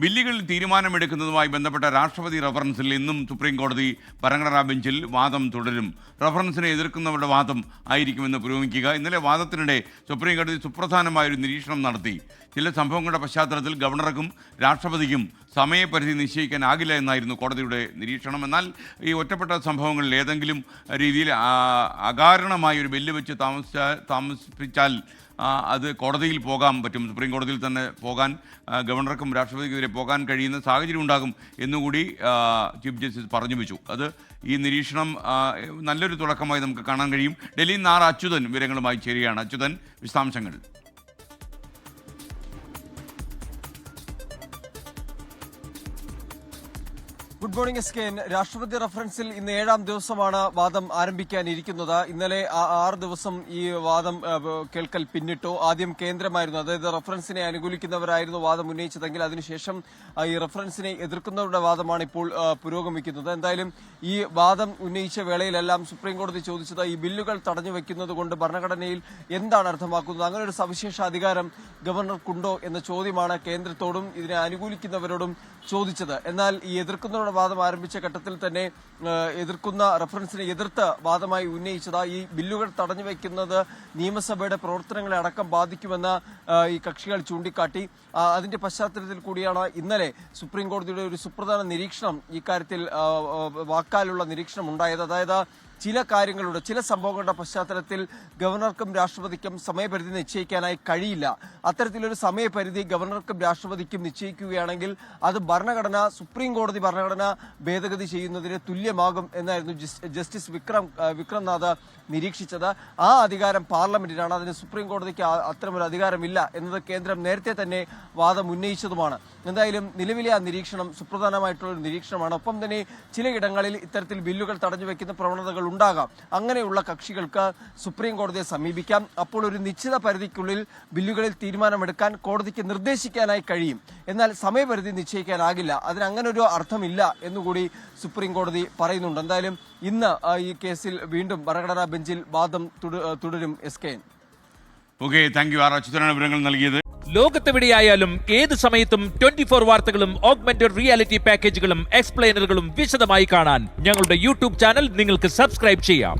ബില്ലുകളിൽ തീരുമാനമെടുക്കുന്നതുമായി ബന്ധപ്പെട്ട രാഷ്ട്രപതി റഫറൻസിൽ ഇന്നും സുപ്രീം കോടതി ഭരണഘടനാ ബെഞ്ചിൽ വാദം തുടരും. റഫറൻസിനെ എതിർക്കുന്നവരുടെ വാദം ആയിരിക്കുമെന്ന് പുരോഗമിക്കുക. ഇന്നലെ വാദത്തിനിടെ സുപ്രീം കോടതി സുപ്രധാനമായൊരു നിരീക്ഷണം നടത്തി. ചില സംഭവങ്ങളുടെ പശ്ചാത്തലത്തിൽ ഗവർണർക്കും രാഷ്ട്രപതിക്കും സമയപരിധി നിശ്ചയിക്കാനാകില്ല എന്നായിരുന്നു കോടതിയുടെ നിരീക്ഷണം. എന്നാൽ ഈ ഒറ്റപ്പെട്ട സംഭവങ്ങളിൽ ഏതെങ്കിലും രീതിയിൽ അകാരണമായി ഒരു ബില്ല് വെച്ച് താമസിപ്പിച്ചാൽ അത് കോടതിയിൽ പോകാൻ പറ്റും. സുപ്രീം കോടതിയിൽ തന്നെ പോകാൻ ഗവർണർക്കും രാഷ്ട്രപതിക്കെതിരെ പോകാൻ കഴിയുന്ന സാഹചര്യം ഉണ്ടാകും എന്നുകൂടി ചീഫ് ജസ്റ്റിസ് പറഞ്ഞു വെച്ചു. അത് ഈ നിരീക്ഷണം നല്ലൊരു തുടക്കമായി നമുക്ക് കാണാൻ കഴിയും. ഡൽഹിയിൽ നിന്ന് ആർ അച്യുതൻ വിവരങ്ങളുമായി ചേരുകയാണ്. അച്യുതൻ, വിശദാംശങ്ങൾ. ഗുഡ് മോർണിംഗ് എസ്കെൻ. രാഷ്ട്രപതി റഫറൻസിൽ ഇന്ന് 7ാം ദിവസമാണ് വാദം ആരംഭിക്കാനിരിക്കുന്നത്. ഇന്നലെ 6 ദിവസം ഈ വാദം കേൾക്കൽ പിന്നിട്ടു. ആദ്യം കേന്ദ്രമായിരുന്നു, അതായത് റഫറൻസിനെ അനുകൂലിക്കുന്നവരായിരുന്നു വാദം ഉന്നയിച്ചതെങ്കിൽ അതിനുശേഷം ഈ റഫറൻസിനെ എതിർക്കുന്നവരുടെ വാദമാണ് ഇപ്പോൾ പുരോഗമിക്കുന്നത്. എന്തായാലും ഈ വാദം ഉന്നയിച്ച വേളയിലെല്ലാം സുപ്രീം കോടതി ചോദിച്ചത് ഈ ബില്ലുകൾ തടഞ്ഞു വെക്കുന്നത് കൊണ്ട് ഭരണഘടനയിൽ എന്താണ് അർത്ഥമാക്കുന്നത്, അങ്ങനെ ഒരു സവിശേഷ അധികാരം ഗവർണർക്കുണ്ടോ എന്ന ചോദ്യമാണ് കേന്ദ്രത്തോടും ഇതിനെ അനുകൂലിക്കുന്നവരോടും ചോദിച്ചത്. എന്നാൽ ഈ എതിർക്കുന്നവരുടെ വാദം ആരംഭിച്ച ഘട്ടത്തിൽ തന്നെ എതിർക്കുന്ന റഫറൻസിനെ എതിർത്ത് വാദമായി ഉന്നയിച്ചത് ഈ ബില്ലുകൾ തടഞ്ഞു വയ്ക്കുന്നത് നിയമസഭയുടെ പ്രവർത്തനങ്ങളെ അടക്കം ബാധിക്കുമെന്ന് ഈ കക്ഷികൾ ചൂണ്ടിക്കാട്ടി. അതിന്റെ പശ്ചാത്തലത്തിൽ കൂടിയാണ് ഇന്നലെ സുപ്രീം കോടതിയുടെ ഒരു സുപ്രധാന നിരീക്ഷണം ഇക്കാര്യത്തിൽ വാക്കാലുള്ള നിരീക്ഷണം ഉണ്ടായത്. അതായത് ചില സംഭവങ്ങളുടെ പശ്ചാത്തലത്തിൽ ഗവർണർക്കും രാഷ്ട്രപതിക്കും സമയപരിധി നിശ്ചയിക്കാനായി കഴിയില്ല. അത്തരത്തിലൊരു സമയപരിധി ഗവർണർക്കും രാഷ്ട്രപതിക്കും നിശ്ചയിക്കുകയാണെങ്കിൽ അത് സുപ്രീം കോടതി ഭരണഘടന ഭേദഗതി ചെയ്യുന്നതിന് തുല്യമാകും എന്നായിരുന്നു ജസ്റ്റിസ് വിക്രംനാഥ് നിരീക്ഷിച്ചത്. ആ അധികാരം പാർലമെന്റിനാണ്, അതിന് സുപ്രീം കോടതിക്ക് അത്തരമൊരു അധികാരമില്ല എന്നത് കേന്ദ്രം നേരത്തെ തന്നെ വാദം ഉന്നയിച്ചതുമാണ്. എന്തായാലും നിലവിലെ ആ നിരീക്ഷണം സുപ്രധാനമായിട്ടുള്ള ഒരു നിരീക്ഷണമാണ്. ഒപ്പം തന്നെ ചിലയിടങ്ങളിൽ ഇത്തരത്തിൽ ബില്ലുകൾ തടഞ്ഞു വെക്കുന്ന പ്രവണതകൾ ഉണ്ടാകാം. അങ്ങനെയുള്ള കക്ഷികൾക്ക് സുപ്രീം കോടതിയെ സമീപിക്കാം. അപ്പോൾ ഒരു നിശ്ചിത പരിധിക്കുള്ളിൽ ബില്ലുകളിൽ തീരുമാനമെടുക്കാൻ കോടതിക്ക് നിർദ്ദേശിക്കാനായി കഴിയും. എന്നാൽ സമയപരിധി നിശ്ചയിക്കാനാകില്ല, അതിന് അങ്ങനെ ഒരു അർത്ഥമില്ല എന്നുകൂടി സുപ്രീം കോടതി പറയുന്നുണ്ട്. എന്തായാലും ഇന്ന് ഈ കേസിൽ വീണ്ടും ഭരണഘടനാ ബെഞ്ചിൽ വാദം തുടരും. എസ്കെൻ. Okay, thank you. ആർ അച്യുതനാണ് വിവരങ്ങൾ നൽകിയത്. ലോകത്തെവിടെയായാലും ഏത് സമയത്തും 24 വാർത്തകളും ഓഗ്മെന്റഡ് റിയാലിറ്റി പാക്കേജുകളും എക്സ്പ്ലെയിനറുകളും വിശദമായി കാണാൻ ഞങ്ങളുടെ യൂട്യൂബ് ചാനൽ നിങ്ങൾക്ക് സബ്സ്ക്രൈബ് ചെയ്യാം.